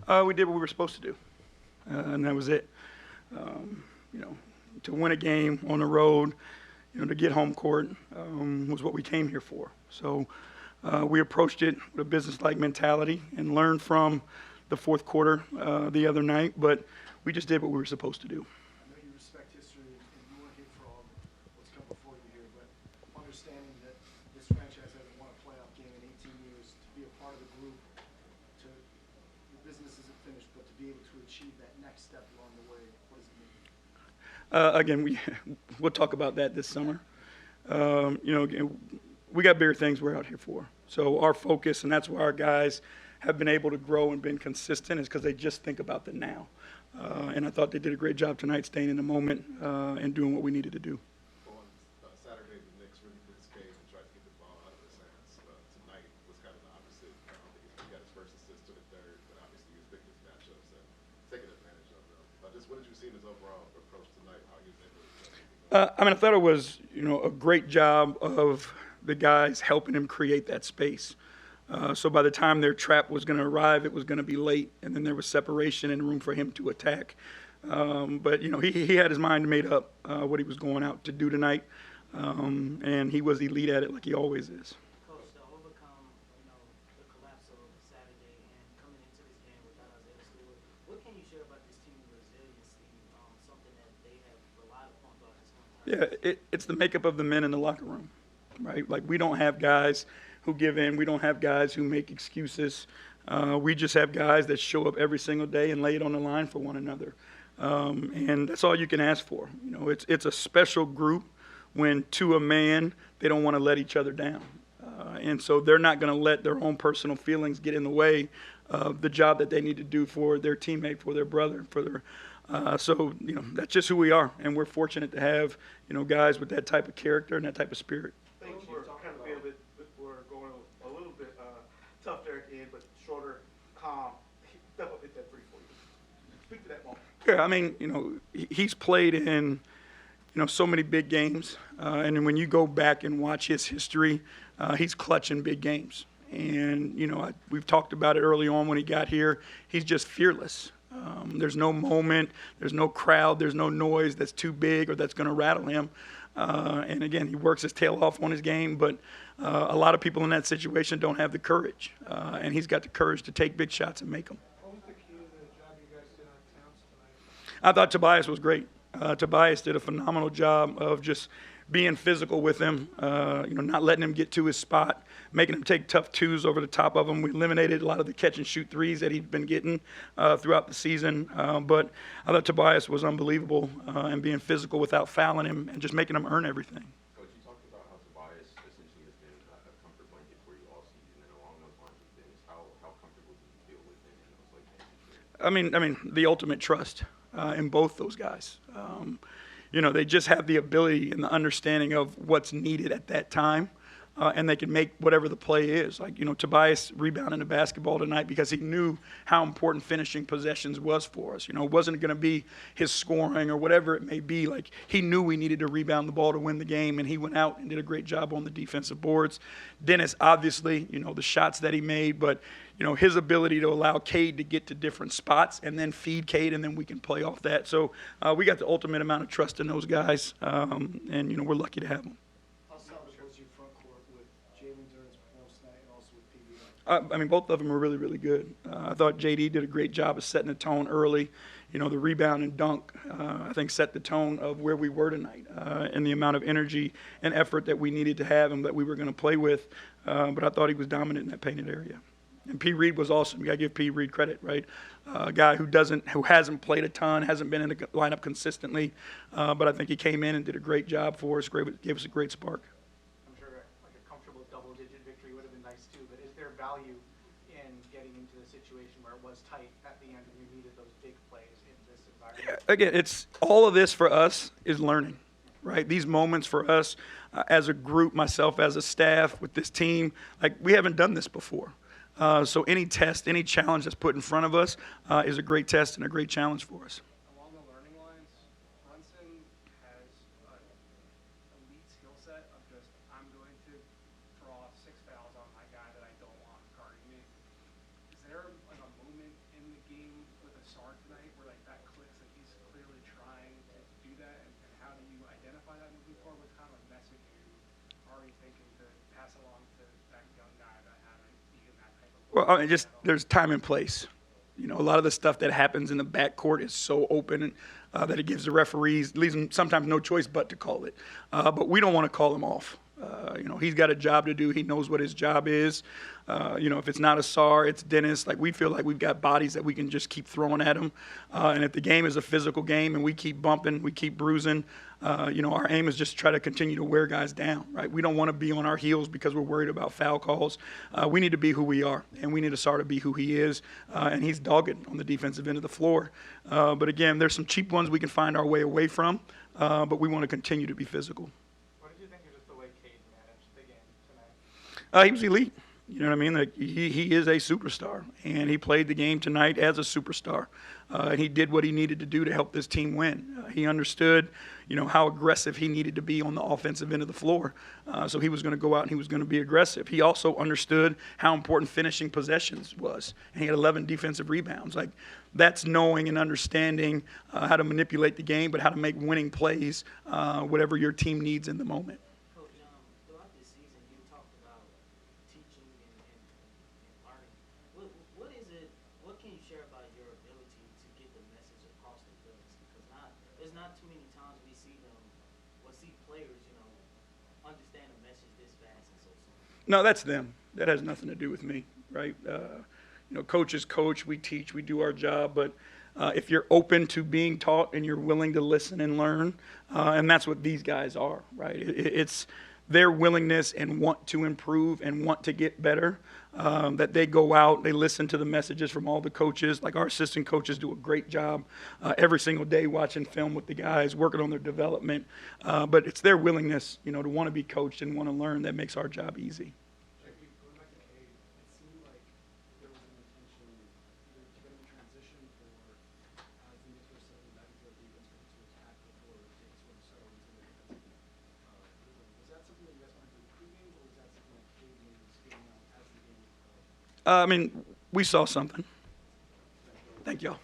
We did what we were supposed to do, and that was it. You know, to win a game on the road, to get home court was what we came here for. So we approached it with a business-like mentality and learned from the fourth quarter the other night, but we just did what we were supposed to do. I know you respect history and you weren't here for all what's come before you here, but understanding that this franchise hasn't won a playoff game in 18 years, to be a part of the group, your business isn't finished, but to be able to achieve that next step along the way, what does it mean? Again, we'll talk about that this summer. Again, we got bigger things we're out here for. So our focus, and that's why our guys have been able to grow and been consistent, is because they just think about the now. And I thought they did a great job tonight staying in the moment and doing what we needed to do. On Saturday, the Knicks really put his cave and tried to get the ball out of his hands. Tonight was kind of the opposite. I don't think he got his first assist to the third, but obviously he was picking his matchups and taking advantage of them. Just what did you see in his overall approach tonight? How he was able to I thought it was, a great job of the guys helping him create that space. So by the time their trap was going to arrive, it was going to be late, and then there was separation and room for him to attack. But he had his mind made up what he was going out to do tonight, and he was elite at it like he always is. Coach, to overcome, the collapse of Saturday and coming into this game without Isaiah Stewart, what can you share about this team's resiliency? Something that they have relied upon throughout this whole time. Yeah, it's the makeup of the men in the locker room, right? Like, we don't have guys who give in. We don't have guys who make excuses. We just have guys that show up every single day and lay it on the line for one another. And that's all you can ask for. It's a special group when, to a man, they don't want to let each other down. And so they're not going to let their own personal feelings get in the way of the job that they need to do for their teammate, for their brother, for their so that's just who we are, and we're fortunate to have guys with that type of character and that type of spirit. Thank you. Kind of we're going a little bit tough there at the end, but shorter, calm. Step up, hit that 3 for you. Speak to that moment. Yeah, I mean, he's played in so many big games, and then when you go back and watch his history, he's clutching big games. And we've talked about it early on when he got here. He's just fearless. There's no moment, there's no crowd, there's no noise that's too big or that's going to rattle him. And again, he works his tail off on his game, but a lot of people in that situation don't have the courage. And he's got the courage to take big shots and make them. What was the key to the job you guys did on Towns tonight? I thought Tobias was great. Tobias did a phenomenal job of just being physical with him, not letting him get to his spot, making him take tough twos over the top of him. We eliminated a lot of the catch-and-shoot threes that he'd been getting throughout the season. But I thought Tobias was unbelievable and being physical without fouling him and just making him earn everything. Coach, you talked about how Tobias essentially has been a comfort blanket for you all season, and along those lines of things, how comfortable do you feel with him in those late games? I mean, the ultimate trust in both those guys. They just have the ability and the understanding of what's needed at that time, and they can make whatever the play is. Like, Tobias rebounding the basketball tonight because he knew how important finishing possessions was for us. It wasn't going to be his scoring or whatever it may be. Like, he knew we needed to rebound the ball to win the game, and he went out and did a great job on the defensive boards. Dennis, obviously, the shots that he made, but his ability to allow Cade to get to different spots and then feed Cade, and then we can play off that. So we got the ultimate amount of trust in those guys, and we're lucky to have them. How solid was your front court with Jalen Duren's performance tonight and also with PB? I mean, both of them were really, really good. I thought JD did a great job of setting the tone early. The rebound and dunk, I think, set the tone of where we were tonight and the amount of energy and effort that we needed to have and that we were going to play with. But I thought he was dominant in that painted area. And P. Reed was awesome. You got to give P. Reed credit, right? A guy who hasn't played a ton, hasn't been in the lineup consistently, but I think he came in and did a great job for us. Gave us a great spark. I'm sure like a comfortable double-digit victory would have been nice too, but is there value in getting into the situation where it was tight at the end and you needed those big plays in this environment? Again, it's all of this for us is learning, right? These moments for us as a group, myself as a staff with this team, like, we haven't done this before. So any test, any challenge that's put in front of us is a great test and a great challenge for us. Along the learning lines, Brunson has an elite skill set of just, I'm going to draw 6 fouls on my guy that I don't want guarding me. Is there like a moment in the game are you thinking to pass along to that young guy that haven't beaten that type of Well, I mean, just at all? there's time and place. You know, a lot of the stuff that happens in the backcourt is so open that it gives the referees, leaves them sometimes no choice but to call it. But we don't want to call him off. You know, he's got a job to do. He knows what his job is. You know, if it's not a SAR, it's Dennis. Like, we feel like we've got bodies that we can just keep throwing at him. And if the game is a physical game and we keep bumping, we keep bruising, you know, our aim is just to try to continue to wear guys down, right? We don't want to be on our heels because we're worried about foul calls. We need to be who we are, and we need to SAR to be who he is. And he's dogged on the defensive end of the floor. But again, there's some cheap ones we can find our way away from, but we want to continue to be physical. What did you think of just the way Cade managed the game tonight? He was elite. You know what I mean? Like, he is a superstar, and he played the game tonight as a superstar. And he did what he needed to do to help this team win. He understood, you know, how aggressive he needed to be on the offensive end of the floor. So he was going to go out and he was going to be aggressive. He also understood how important finishing possessions was. And he had 11 defensive rebounds. Like, that's knowing and understanding how to manipulate the game, but how to make winning plays, whatever your team needs in the moment. Coach, throughout this season, you talked about teaching and learning. What is it? What can you share about your ability to get the message across to players? Because there's not too many times we see players, you know, understand a message this fast and so soon. No, that's them. That has nothing to do with me, right? You know, coaches coach, we teach, we do our job, but if you're open to being taught and you're willing to listen and learn, and that's what these guys are, right? It's their willingness and want to improve and want to get better, that they go out, they listen to the messages from all the coaches. Like, our assistant coaches do a great job every single day watching film with the guys, working on their development. But it's their willingness, you know, to want to be coached and want to learn that makes our job easy. Jackie, going back to Cade, it seemed like there was an intention either to get him in transition or as the Knicks were settling back into their defense for him to attack before Cade sort of settled into the defensive rhythm. Was that something that you guys wanted to do pregame, or was that something that Cade maybe was figuring out as the game was developing? I mean, we saw something. Thank y'all.